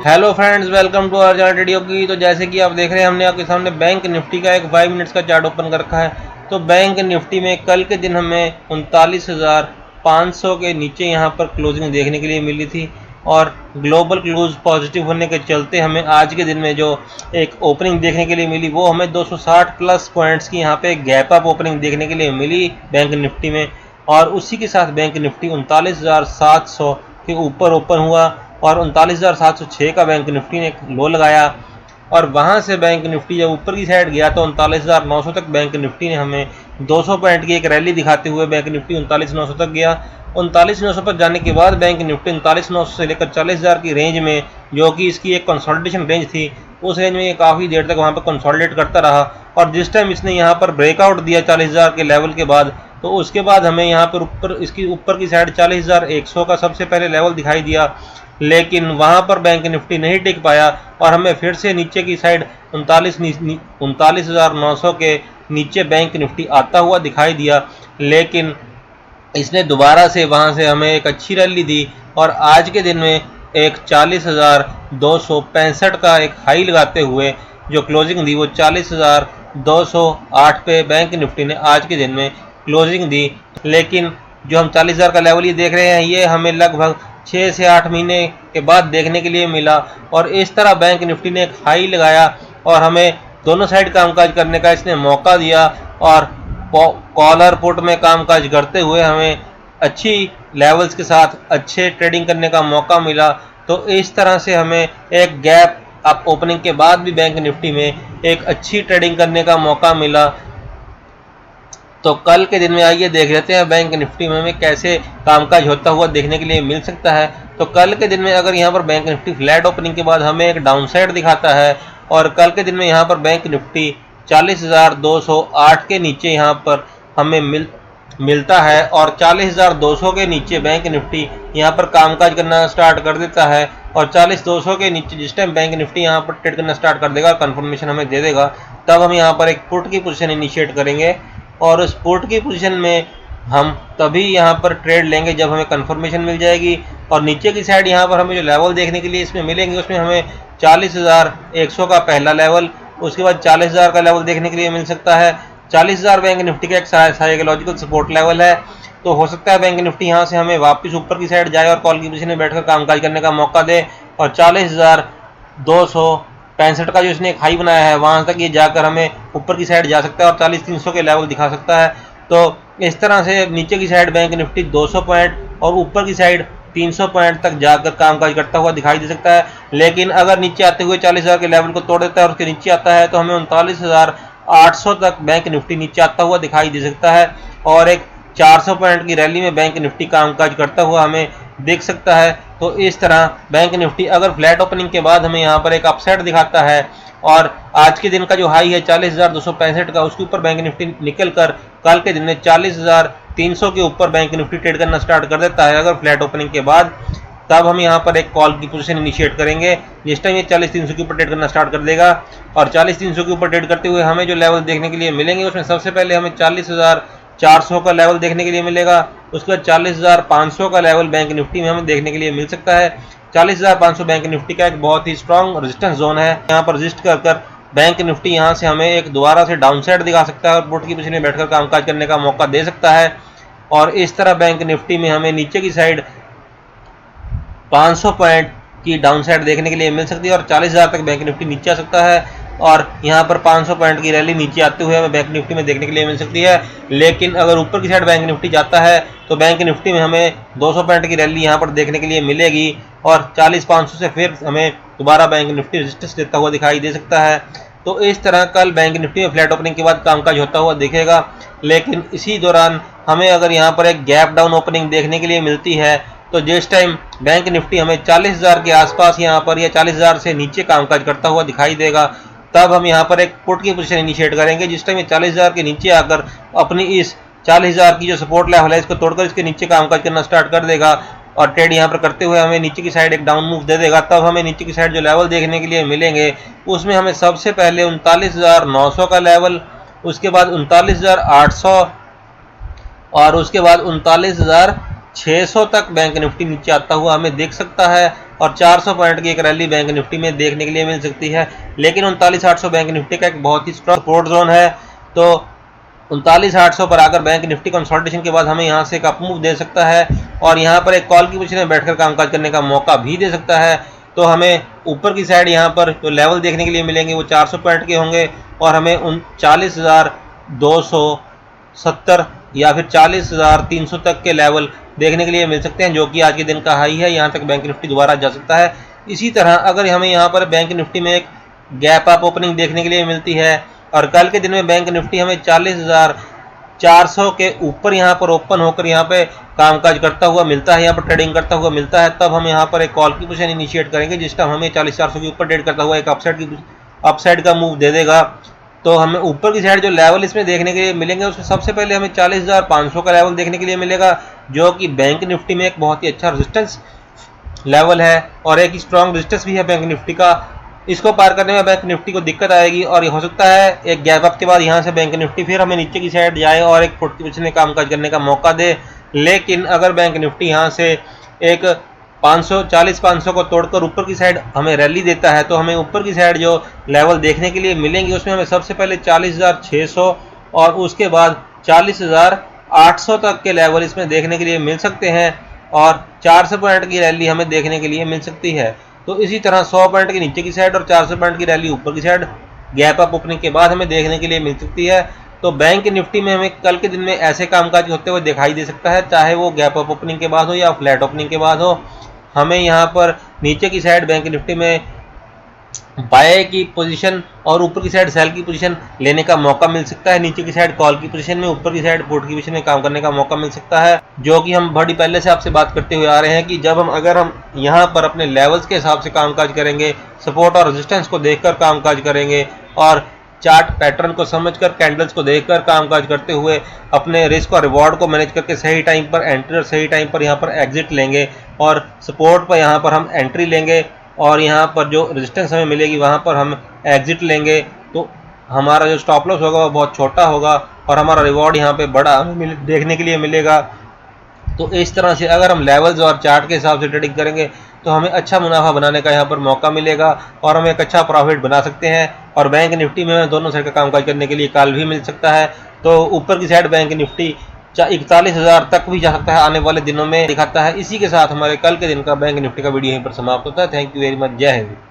Hello friends, welcome to our channel video की। तो जैसे कि आप देख रहे हैं, हमने आपके सामने बैंक निफ्टी का एक 5 मिनट्स का चार्ट ओपन कर रखा है। तो बैंक निफ्टी में कल के दिन हमें 39,500 के नीचे यहां पर क्लोजिंग देखने के लिए मिली थी और ग्लोबल क्लोज पॉजिटिव होने के चलते हमें आज के दिन में जो एक ओपनिंग देखने के लिए मिली वो हमें 260 प्लस पॉइंट्स की यहां पे गैप अप ओपनिंग देखने के लिए मिली बैंक निफ्टी में। और उसी के साथ बैंक निफ्टी 39,700 के ऊपर ओपन हुआ और 39,706 का बैंक निफ्टी ने एक लो लगाया। और वहां से बैंक निफ्टी जब ऊपर की साइड गया तो 39,900 तक बैंक निफ्टी ने हमें 200 पॉइंट की एक रैली दिखाते हुए बैंक निफ्टी 39,900 तक गया। 39,900 पर जाने के बाद बैंक निफ्टी 39,900 से लेकर 40,000 की रेंज में, जो कि इसकी एक कंसोलिडेशन रेंज थी, उस रेंज में ये काफ़ी देर तक वहाँ पर कंसोलिडेट करता रहा। और जिस टाइम इसने यहाँ पर ब्रेकआउट दिया 40,000 के लेवल के बाद, तो उसके बाद हमें यहाँ पर ऊपर इसकी ऊपर की साइड 40,100 का सबसे पहले लेवल दिखाई दिया, लेकिन वहां पर बैंक निफ्टी नहीं टिक पाया और हमें फिर से नीचे की साइड 39,900 के नीचे बैंक निफ्टी आता हुआ दिखाई दिया। लेकिन इसने दोबारा से वहां से हमें एक अच्छी रैली दी और आज के दिन में एक 40,265 का एक हाई लगाते हुए जो क्लोजिंग दी वो 40,208 पे बैंक निफ्टी ने आज के दिन में क्लोजिंग दी। लेकिन जो हम 40,000 का लेवल ये देख रहे हैं, ये हमें लगभग 6 से 8 महीने के बाद देखने के लिए मिला। और इस तरह बैंक निफ्टी ने एक हाई लगाया और हमें दोनों साइड कामकाज करने का इसने मौका दिया और कॉलर पुट में कामकाज करते हुए हमें अच्छी लेवल्स के साथ अच्छे ट्रेडिंग करने का मौका मिला। तो इस तरह से हमें एक गैप अप ओपनिंग के बाद भी बैंक निफ्टी में एक अच्छी ट्रेडिंग करने का मौका मिला। तो कल के दिन में आइए देख लेते हैं बैंक निफ्टी में हमें कैसे कामकाज होता हुआ देखने के लिए मिल सकता है। तो कल के दिन में अगर यहाँ पर बैंक निफ्टी फ्लैट ओपनिंग के बाद हमें एक डाउनसाइड दिखाता है और कल के दिन में यहाँ पर बैंक निफ्टी 40,208 के नीचे यहाँ पर हमें मिलता है और 40,200 के नीचे बैंक निफ्टी यहाँ पर कामकाज करना स्टार्ट कर देता है। और 40,200 के नीचे जिस टाइम बैंक निफ्टी यहाँ पर ट्रेड करना स्टार्ट कर देगा, कंफर्मेशन हमें दे देगा, तब हम यहाँ पर एक पुट की पोजीशन इनिशिएट करेंगे और उस पुट की पोजीशन में हम तभी यहाँ पर ट्रेड लेंगे जब हमें कंफर्मेशन मिल जाएगी। और नीचे की साइड यहाँ पर हमें जो लेवल देखने के लिए इसमें मिलेंगे उसमें हमें 40,100 का पहला लेवल, उसके बाद 40,000 का लेवल देखने के लिए मिल सकता है। 40,000 बैंक निफ्टी का एक साइकोलॉजिकल सपोर्ट लेवल है, तो हो सकता है बैंक निफ्टी यहाँ से हमें वापस ऊपर की साइड जाए और कॉल की पोजीशन में बैठकर कामकाज करने का मौका दे और 40,265 का जो इसने एक हाई बनाया है वहां तक ये जाकर हमें ऊपर की साइड जा सकता है और 40,300 के लेवल दिखा सकता है। तो इस तरह से नीचे की साइड बैंक निफ्टी 200 पॉइंट और ऊपर की साइड 300 पॉइंट तक जाकर कामकाज करता हुआ दिखाई दे सकता है। लेकिन अगर नीचे आते हुए 40,000 के लेवल को तोड़ देता है और उसके नीचे आता है तो हमें 39,800 तक बैंक निफ्टी नीचे आता हुआ दिखाई दे सकता है और एक 400 पॉइंट की रैली में बैंक निफ्टी कामकाज करता हुआ हमें देख सकता है। तो इस तरह बैंक निफ्टी अगर फ्लैट ओपनिंग के बाद हमें यहाँ पर एक अपसाइड दिखाता है और आज के दिन का जो हाई है 40,265 का, उसके ऊपर बैंक निफ्टी निकल कर कल के दिन में 40,300 के ऊपर बैंक निफ्टी ट्रेड करना स्टार्ट कर देता है अगर फ्लैट ओपनिंग के बाद, तब हम यहाँ पर एक कॉल की पोजीशन इनिशिएट करेंगे। जिस टाइम ये 40,300 के ऊपर ट्रेड करना स्टार्ट कर देगा और 40,300 के ऊपर ट्रेड करते हुए हमें जो लेवल देखने के लिए मिलेंगे उसमें सबसे पहले हमें 40,400 का लेवल देखने के लिए मिलेगा। उसके बाद 40,500 का लेवल बैंक निफ्टी में हमें देखने के लिए मिल सकता है। 40,500 बैंक निफ्टी का एक बहुत ही स्ट्रॉन्ग रेजिस्टेंस जोन है, यहाँ पर रजिस्ट कर बैंक निफ्टी यहाँ से हमें एक दोबारा से डाउनसाइड दिखा सकता है और पुट की पोजीशन में बैठकर कामकाज करने का मौका दे सकता है। और इस तरह बैंक निफ्टी में हमें नीचे की साइड 500 पॉइंट की डाउनसाइड देखने के लिए मिल सकती है और 40,000 तक बैंक निफ्टी नीचे आ सकता है और यहाँ पर 500 पॉइंट की रैली नीचे आते हुए हमें बैंक निफ्टी में देखने के लिए मिल सकती है। लेकिन अगर ऊपर की साइड बैंक निफ्टी जाता है तो बैंक निफ्टी में हमें 200 पॉइंट की रैली यहाँ पर देखने के लिए मिलेगी और 40,500 से फिर हमें दोबारा बैंक निफ्टी रेजिस्टेंस देता हुआ दिखाई दे सकता है। तो इस तरह कल बैंक निफ्टी में फ्लैट ओपनिंग के बाद कामकाज होता हुआ दिखेगा। लेकिन इसी दौरान हमें अगर यहाँ पर एक गैप डाउन ओपनिंग देखने के लिए मिलती है तो जिस टाइम बैंक निफ्टी हमें 40,000 के आसपास यहाँ पर या 40,000 से नीचे कामकाज करता हुआ दिखाई देगा, तब हम यहाँ पर एक पुट की पोजीशन इनिशिएट करेंगे। जिस टाइम ये 40,000 के नीचे आकर अपनी इस 40,000 की जो सपोर्ट लेवल है इसको तोड़कर इसके नीचे कामकाज करना स्टार्ट कर देगा और ट्रेड यहाँ पर करते हुए हमें नीचे की साइड एक डाउन मूव दे देगा, तब हमें नीचे की साइड जो लेवल देखने के लिए मिलेंगे उसमें हमें सबसे पहले 39,900 का लेवल, उसके बाद 39,800 और उसके बाद 39,600 तक बैंक निफ्टी नीचे आता हुआ हमें देख सकता है। और 400 पॉइंट की एक रैली बैंक निफ्टी में देखने के लिए मिल सकती है। लेकिन 39,800 बैंक निफ्टी का एक बहुत ही स्ट्रॉन्ग सपोर्ट जोन है। तो 39,800 पर आकर बैंक निफ्टी कंसोलिडेशन के बाद हमें यहाँ से एक अप मूव दे सकता है और यहाँ पर एक कॉल की पोजीशन में बैठकर कामकाज करने का मौका भी दे सकता है। तो हमें ऊपर की साइड यहाँ पर जो लेवल देखने के लिए मिलेंगे वो 400 पॉइंट के होंगे और हमें 39,270 या फिर 40,300 तक के लेवल देखने के लिए मिल सकते हैं, जो कि आज के दिन का हाई है। यहाँ तक बैंक निफ्टी दोबारा जा सकता है। इसी तरह अगर हमें यहाँ पर बैंक निफ्टी में एक गैप अप ओपनिंग देखने के लिए मिलती है और कल के दिन में बैंक निफ्टी हमें 40,400 के ऊपर यहाँ पर ओपन होकर यहाँ पे कामकाज करता हुआ मिलता है, यहाँ पर ट्रेडिंग करता हुआ मिलता है, तब हम यहाँ पर एक कॉल की पोजीशन इनिशिएट करेंगे जिस टाइम हमें 40,400 के ऊपर ट्रेड करता हुआ एक अपसाइड का मूव दे देगा। तो हमें ऊपर की साइड जो लेवल इसमें देखने के लिए मिलेंगे उसमें सबसे पहले हमें 40,500 का लेवल देखने के लिए मिलेगा, जो कि बैंक निफ्टी में एक बहुत ही अच्छा रेजिस्टेंस लेवल है और एक स्ट्रॉन्ग रेजिस्टेंस भी है बैंक निफ्टी का। इसको पार करने में बैंक निफ्टी को दिक्कत आएगी और ये हो सकता है एक गैप अप के बाद यहाँ से बैंक निफ्टी फिर हमें नीचे की साइड जाए और एक फुट की पोजीशन में कामकाज करने का मौका दे। लेकिन अगर बैंक निफ्टी यहाँ से एक 40,500 को तोड़कर ऊपर की साइड हमें रैली देता है तो हमें ऊपर की साइड जो लेवल देखने के लिए मिलेंगे उसमें हमें सबसे पहले 40,600 और उसके बाद 40,800 तक के लेवल इसमें देखने के लिए मिल सकते हैं और 400 पॉइंट की रैली हमें देखने के लिए मिल सकती है। तो इसी तरह 100 पॉइंट की नीचे की साइड और 400 पॉइंट की रैली ऊपर की साइड गैप अप ओपनिंग के बाद हमें देखने के लिए मिल सकती है। तो बैंक निफ्टी में हमें कल के दिन में ऐसे कामकाज होते हुए दिखाई दे सकता है, चाहे वो गैप अप ओपनिंग के बाद हो या फ्लैट ओपनिंग के बाद हो। हमें यहाँ पर नीचे की साइड बैंक निफ्टी में बाय की पोजीशन और ऊपर की साइड सेल की पोजीशन लेने का मौका मिल सकता है। नीचे की साइड कॉल की पोजीशन में, ऊपर की साइड पुट की पोजीशन में काम करने का मौका मिल सकता है, जो कि हम बड़ी पहले से आपसे बात करते हुए आ रहे हैं कि जब अगर हम यहाँ पर अपने लेवल्स के हिसाब से कामकाज करेंगे, सपोर्ट और रेजिस्टेंस को देखकर कामकाज करेंगे और चार्ट पैटर्न को समझकर, कैंडल्स को देखकर कामकाज करते हुए अपने रिस्क और रिवॉर्ड को मैनेज करके सही टाइम पर एंट्री और सही टाइम पर यहाँ पर एग्जिट लेंगे और सपोर्ट पर यहाँ पर हम एंट्री लेंगे और यहाँ पर जो रेजिस्टेंस हमें मिलेगी वहाँ पर हम एग्जिट लेंगे, तो हमारा जो स्टॉप लॉस होगा वो बहुत छोटा होगा और हमारा रिवॉर्ड यहाँ पे बड़ा हमें देखने के लिए मिलेगा। तो इस तरह से अगर हम लेवल्स और चार्ट के हिसाब से ट्रेडिंग करेंगे तो हमें अच्छा मुनाफा बनाने का यहाँ पर मौका मिलेगा और हम एक अच्छा प्रॉफिट बना सकते हैं। और बैंक निफ्टी में दोनों साइड का कामकाज करने के लिए कॉल भी मिल सकता है। तो ऊपर की साइड बैंक निफ्टी 41,000 तक भी जा सकता है आने वाले दिनों में दिखाता है। इसी के साथ हमारे कल के दिन का बैंक निफ्टी का वीडियो यहीं पर समाप्त होता है। Thank you very much. जय हिंद।